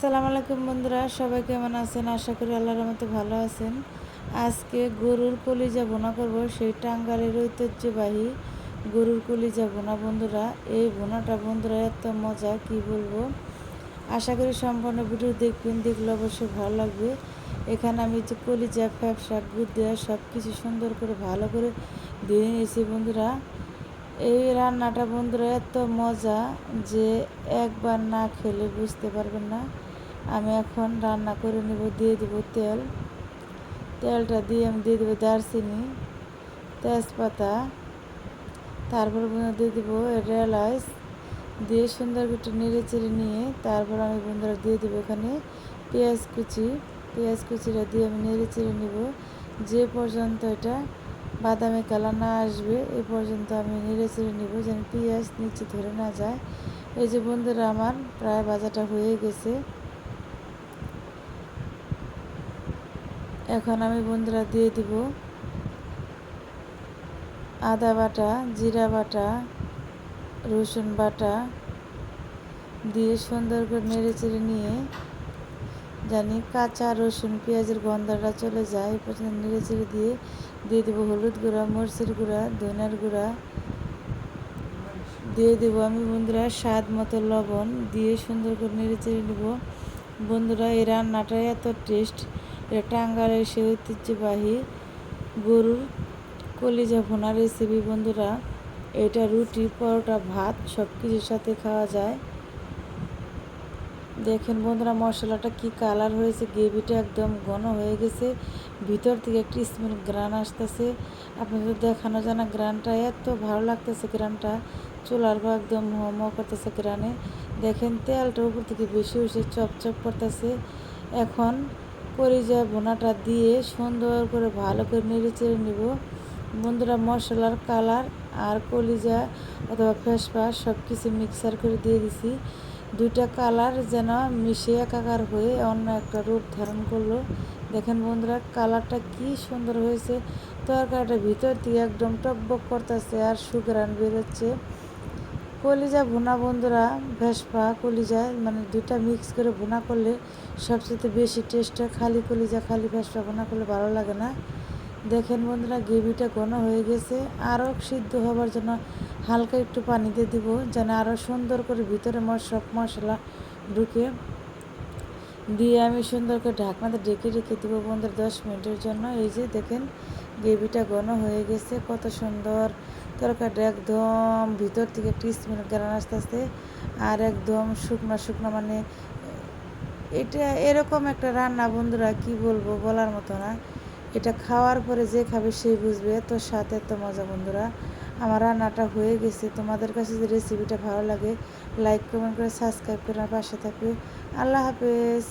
আসসালামু আলাইকুম বন্ধুরা, সবাই কেমন আছেন? আশা করি আল্লাহর রহমতে ভালো আছেন। আজকে গরুর কলিজা ভুনা করব, সেই টাঙ্গাইলের ঐতিহ্যবাহী গরুর কলিজা ভুনা। বন্ধুরা, এই ভুনাটা বন্ধুরা এত মজা কি বলবো। আশা করি সম্পূর্ণ ভিডিও দেখবেন, দেখলে অবশ্যই ভালো লাগবে। এখানে আমি যে কলিজা, ফ্যাপসা, গুদ্দা সব কিছু সুন্দর করে ভালো করে ধুয়ে নিয়েছি বন্ধুরা। এই রান্নাটা বন্ধুরা এত মজা যে একবার না খেলে বুঝতে পারবেন না। আমি এখন রান্না করে নেব, দিয়ে দেবো তেল। তেলটা দিয়ে আমি দিয়ে দেবো দারচিনি, তেজপাতা, তারপর দিয়ে দেবো এলাচ, দিয়ে সুন্দর একটু নেড়ে চেড়ে নিয়ে তারপর আমি বন্ধুরা দিয়ে দেবো এখানে পেঁয়াজ কুচি। পেঁয়াজ কুচিটা দিয়ে আমি নেড়ে চেড়ে নেব যে পর্যন্ত এটা বাদামি কালার না আসবে, এ পর্যন্ত আমি নেড়ে চেড়ে নেব যেন পেঁয়াজ নিচে ধরে না যায়। এই যে বন্ধুরা আমার প্রায় ভাজাটা হয়ে গেছে। এখন আমি বন্ধুরা দিয়ে দিব আদা বাটা, জিরা বাটা, রসুন বাটা দিয়ে সুন্দর করে নেড়ে চেড়ে নিয়ে জানি কাঁচা রসুন পেঁয়াজের গন্ধটা চলে যায় এই পর্যন্ত নেড়ে চেড়ে দিয়ে দেবো হলুদ গুঁড়া, মরিচের গুঁড়া, ধনিয়ার গুঁড়া, দিয়ে দেবো আমি বন্ধুরা স্বাদ মতো লবণ দিয়ে সুন্দর করে নেড়ে চেড়ে নেব। বন্ধুরা, এই রান্নাটা এত টেস্ট, এটা টাঙ্গাইলের সেই ঐতিহ্যবাহী গরুর কলিজা ভুনা রেসিপি। বন্ধুরা, এটা রুটি, পরোটা, ভাত সব কিছুর সাথে খাওয়া যায়। দেখেন বন্ধুরা মশলাটা কি কালার হয়েছে, গ্রেভিটা একদম ঘন হয়ে গেছে, ভিতর থেকে একটি স্মেল গ্রান আসতেছে। আপনাদের দেখানো যায় না, গ্রানটা এত ভালো লাগতেছে, গ্রানটা চুলার বা একদম ম করতেছে গ্রানে। দেখেন তেলটা উপর থেকে বেশি হয়েছে, চপচপ করতেছে। এখন কলিজা ভুনাটা দিয়ে সুন্দর করে ভালো করে নেড়ে চেড়ে নিব। বন্ধুরা, মশলার কালার আর কলিজা অথবা ফেসফাস সব কিছু মিক্সার করে দিয়ে দিছি। দুইটা কালার যেন মিশে একাকার হয়ে অন্য একটা রূপ ধারণ করলো। দেখেন বন্ধুরা কালারটা কি সুন্দর হয়েছে, তরকারিটা ভিতর দিয়ে একদম টকবক করতেছে আর সুঘ্রাণ বেরোচ্ছে। কলিজা ভুনা বন্ধুরা, ভেসপা কলিজা মানে দুইটা মিক্স করে ভুনা করলে সবচেয়ে বেশি টেস্ট হয়। খালি কলিজা খালি ভেসপা ভুনা করলে ভালো লাগে না। দেখেন বন্ধুরা গ্রেভিটা ঘন হয়ে গেছে, আরও সিদ্ধ হবার জন্য হালকা একটু পানি দিয়ে দিব যেন আরও সুন্দর করে ভিতরে সব মশলা ঢুকে। দিয়ে আমি সুন্দর করে ঢাকনাতে ঢেকে রেখে দেবো বন্ধুরা 10 মিনিটের জন্য। এই যে দেখেন গ্রেভিটা ঘন হয়ে গেছে, কত সুন্দর তরকারিটা একদম ভিতর থেকে 30 মিনিট গ্রান আস্তে আস্তে আর একদম শুকনো শুকনো, মানে এটা এরকম একটা রান্না বন্ধুরা কি বলবো, বলার মতো না। এটা খাওয়ার পরে যে খাবে সেই বুঝবে এত স্বাদ এত মজা। বন্ধুরা, আমার রান্নাটা হয়ে গেছে। তোমাদের কাছে যদি রেসিপিটা ভালো লাগে লাইক কমেন্ট করে সাবস্ক্রাইব করে আমার পাশে থাকবে। আল্লাহ হাফেজ।